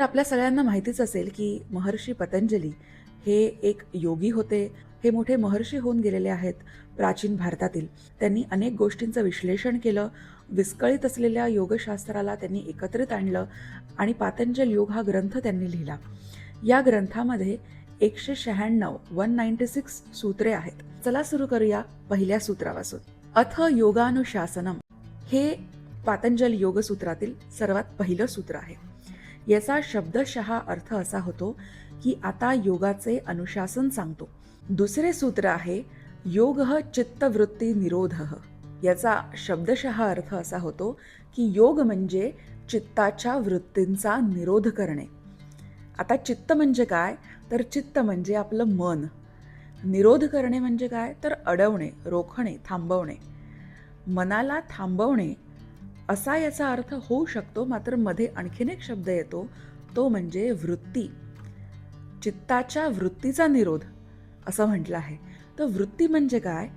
तर आपल्या सगळ्यांना माहितीच असेल की महर्षी पतंजली हे एक योगी होते. हे मोठे महर्षी होऊन गेलेले आहेत प्राचीन भारतातील. त्यांनी अनेक गोष्टींचं विश्लेषण केलं. विस्कळीत असलेल्या योगशास्त्राला त्यांनी एकत्रित आणलं आणि पातंजल योग हा ग्रंथ त्यांनी लिहिला. या ग्रंथामध्ये 196 सूत्रे आहेत. चला सुरू करूया पहिल्या सूत्रापासून. अथ योगानुशासनम हे पातंजल योगसूत्रातील सर्वात पहिलं सूत्र आहे. याचा शब्दशः अर्थ असा होतो की आता योगाचे अनुशासन सांगतो. दुसरे सूत्र आहे योगः चित्तवृत्ती निरोधः. याचा शब्दशः अर्थ असा होतो की योग म्हणजे चित्ताच्या वृत्तींचा निरोध करणे. आता चित्त म्हणजे काय, तर चित्त म्हणजे आपलं मन. निरोध करणे म्हणजे काय, तर अडवणे, रोखणे, थांबवणे. मनाला थांबवणे असा याचा अर्थ होऊ शकतो. मात्र मध्ये आणखीन एक शब्द येतो, तो म्हणजे वृत्ती. चित्ताच्या वृत्तीचा निरोध असं म्हटलं आहे. तर वृत्ती म्हणजे काय,